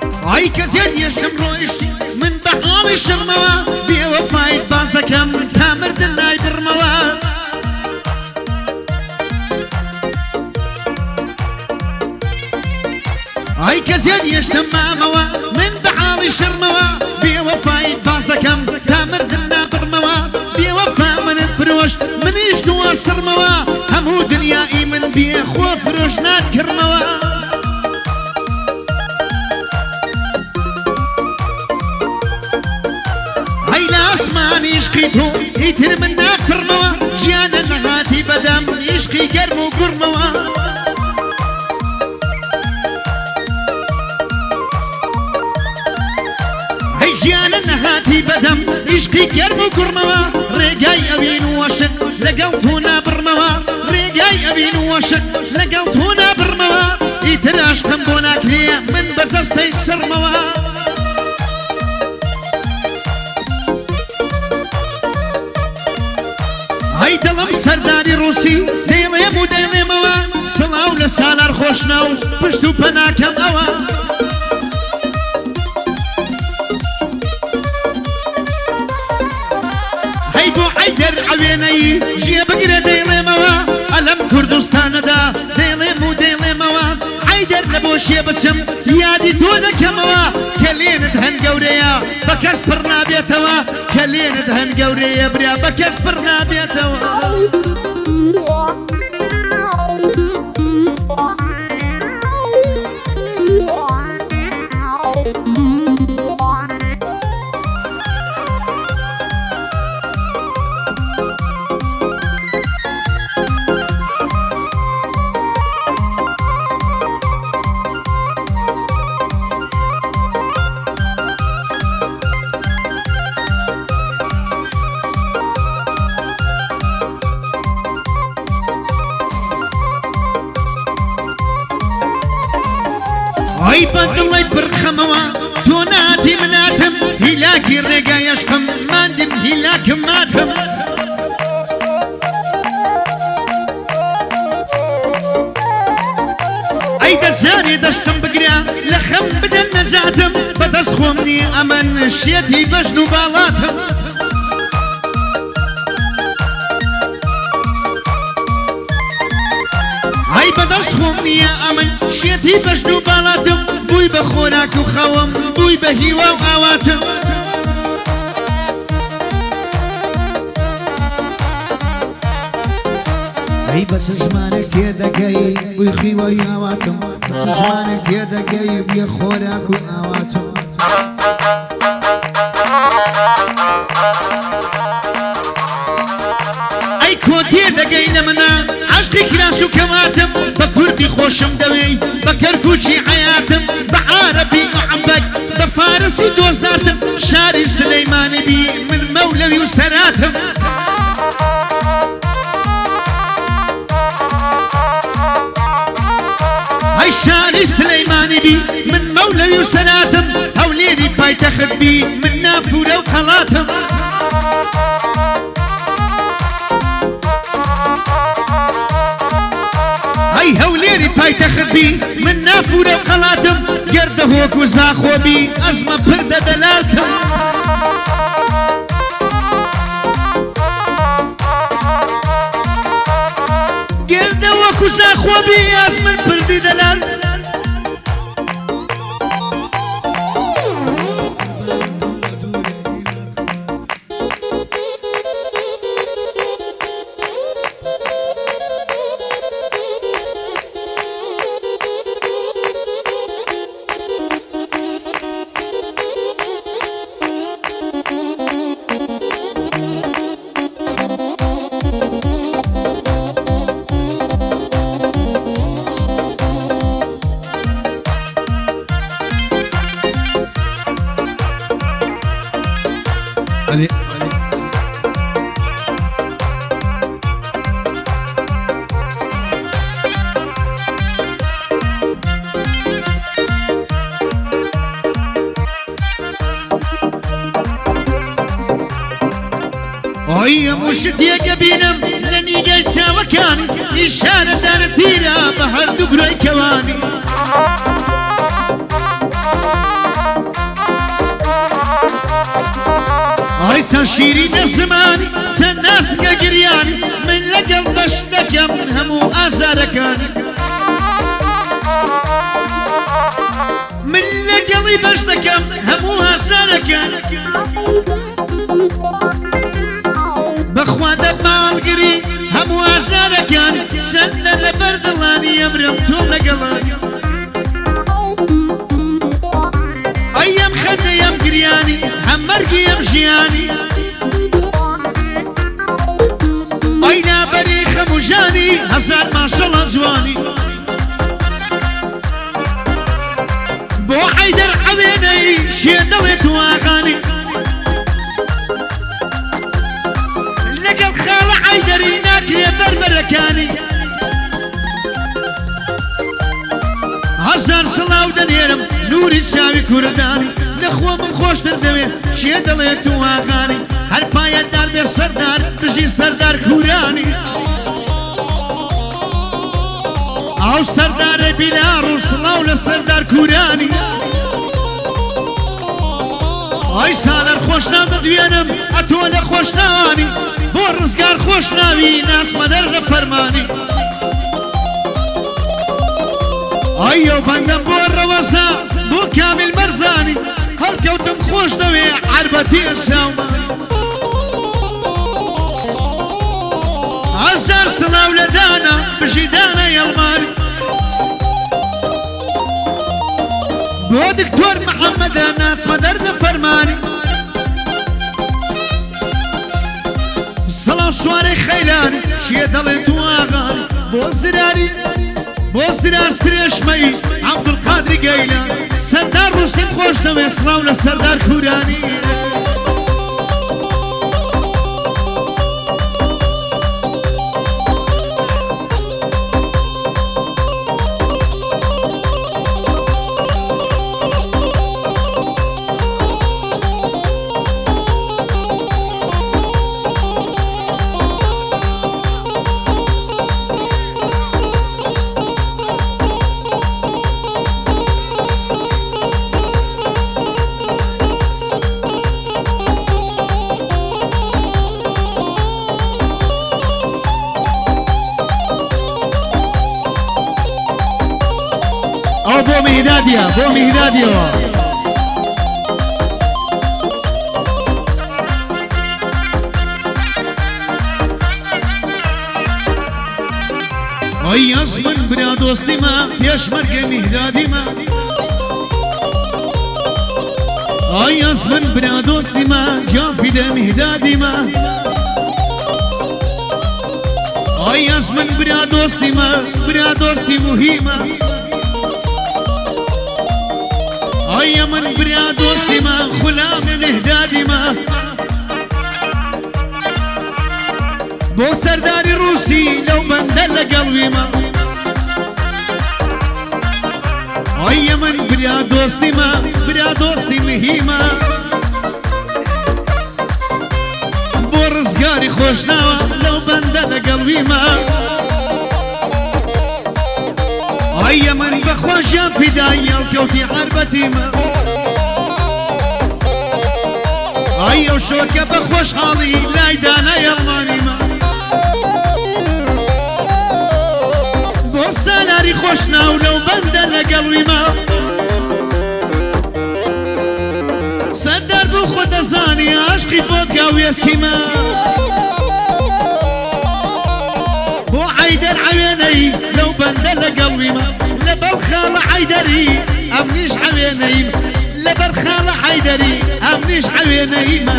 ئای کەسێت یەشتم ڕۆیشتی من بە ئاڵی شەڕمەوە بێوەفایت باز دەکەم تا مردن نایبڕمەوە ئای کەسێت یەشتم مامەوە من بە ئاڵی شەڕمەوە بێوەفایت باز دەکەم تا مردن نابڕمەوە بێوەفا منت فرۆشت منیش دووە سڕمەوە هەموو دنیایی من بێخۆ فرۆش ناتکردمەوە عشقی تو ئیتر من نافڕمەوە ژیانە نەهاتی بەدەم عشقی گەرم و گوڕمەوە ئەی ژیانە نەهاتی بەدەم عشقی گەرم و گوڕمەوە ڕێگای ئەوین و وەشک لەگەڵ تۆ نابڕمەوە ڕێگای ئەوین و وەشک لەگەڵ تۆ نابڕمەوە ئیتر عاشقم بۆ ناکرێ من بە جەستەی سڕمەوە ئەی دڵم سەردانی ڕووسی دەیڵێم و دەیڵێمەوە سڵاو لە سالار خۆشنە و پشت و پەناکەم ئەوە هەی بۆ عەیدەر ئەوێنەی ژێ بگرە دەیڵێمەوە ئەلەم کوردستانەدا دەیڵێم و دەیڵێمەوە عەیدەر لە بۆ شێ بچم یادی تۆ دەکەمەوە کە لێنت هەن گەورەیە بە کەس پڕ نابێتەوە کە لێنت هەن گەورەیە برا بە کەس پڕ نابێتەوە ئەی بەدڵی پڕخەمەوە تۆ ناتی مناتم هیلاکی ڕێگای عشقم ماندم هیلاکم ماتم ئەی دەزانێ دەستم بگرە لە خەم بدەن نەجاتم بەدەست خۆم نی ئەمەن شێتی بەژن و باڵاتم ئەی بەدەست خۆم نییە ئەمن شێتی بەشت و باڵاتم بووی بە خۆراک و خەوم بووی بە هیوا و ئاواتم ئەی بە چ زمانێک تێدەگەی بووی خیوەی ئاواتم بە چ زمانێک تێدەگەی بێ خۆراک و ئاواتم ئەی کۆ تێدەگەی لە منە عشقی کراس و کەواتم بە کوردی خۆشم دەوێی بە کەرکووچی حەیاتم بە عارەبی محەممەد بە فارسی دۆزدارتم شاری سلەیمانی بی من مەولەوی و سەراتم ئەی شاری سلەیمانی بی من مەولەوی و سەراتم هەولێری پایتەخت بی من نافورە و قەڵاتم ئەی هەولێری پایتەخت بی من نافورە و قەڵاتم گەردە هۆک و زاخۆ بی ئەزمە پردە دەلالتم گەردە وەک و زاخۆ بی ئەزمن پردی دەلال علي ئۆی هەموو شتێکە بینم لە نیگەی چاوەکانی ئیشارەدارە تیرە بە هەردوو برای کەوانی چەند شیرینە زمانی چەند ناسکە گریانی من لەگەڵ بەش دەکەم هەموو ئازارەکانی من لەگەڵی بەش دەکەم هەموو ئازارەکانی بەخوا دەماڵگری هەموو ئازارەکانی چەندە لەبەر دڵانی ئەمرم تۆ لەگەڵانی ئەم خەتە ئەم گریانی هەم مەرگی ئەم ژیانی ئەی نابەری خەموژانی هەزار ماشەڵە جوانی بۆ حەیدەر عەوێنەی شێ دەڵێت و ئاغانی لەگەڵ خاڵە حەیدەری ناکرێ بەربەرەکانی هەزار سڵاو دەنێرم نوری چاوی کوردانی نەخۆمم خۆشتر دەوێت شێ دەڵێت و ئاغانی هەر پایەتدار بێ سەردار بژی سەردار کورانی ئەو سەردارە بیلار و سڵاو لە سەردار کورانی ئەی سالەر خۆشناو دەدوێنم ئەتۆ لە خۆشناوانی بۆ ڕزگار خۆشناوی ناسمەدەر لە فەرمانی ئەیۆ بەندەم بۆ ڕەوەزا بۆ کامیل بەرزانی هەڵکەوتم خۆش دەوێ عەربەتی ئەشاومانی هەزار سڵاو لە دانا بژی دانە یەڵمانی بۆ دکتۆر محەممەدە ناسمەدەر لە فەرمانی سەڵاو سوارەی خەیلانی شێ دەڵێت و ئاغانی بۆ زراری بۆ زرار سرێشمەی عەبدولقادری گەیلان سەردار ڕوسیم خۆش دەوێ سڵاو لە سەردار کورانی ئەو بۆ میهدادیە بۆ میهدادیەوە ئەی ئەزمن برا دۆستیمە پێشمەرگە میهدادیمە ئەی ئەزمن برا دۆستیمە جافیدە میهدادیمە ئەی ئەزمن برا دۆستیمە برا دۆستی موهیمە ئەی من برا دۆستیمە خولامی میهدادیمە بۆ سەرداری ڕووسی لەو بەندە لەگەڵویمە ئەی من برا دۆستیمە برا دۆستی مهیمە بۆ ڕزگاری خۆشناوە لەو بەندە لەگەڵویمە ئەی من بەخوا ژیان فیدای هەڵکەوتی عەربەتیمە ئەی ئەو شۆکە بە خۆشحاڵی لای دانە یەڵمانیمە بۆ سالاری خۆشناو لەو بەندە لەگەڵویمە سەردار بوو خۆ دەزانی عاشقی بۆ وێسکیمە بۆ حەیدەر عەوێنەی لەو بەندە لەگەڵویمە لەبەر خاڵە حەیدەری ئەمنیش عەوێنەیم لەبەر خاڵە حەیدەری ئەمنیش عەوێنەیمە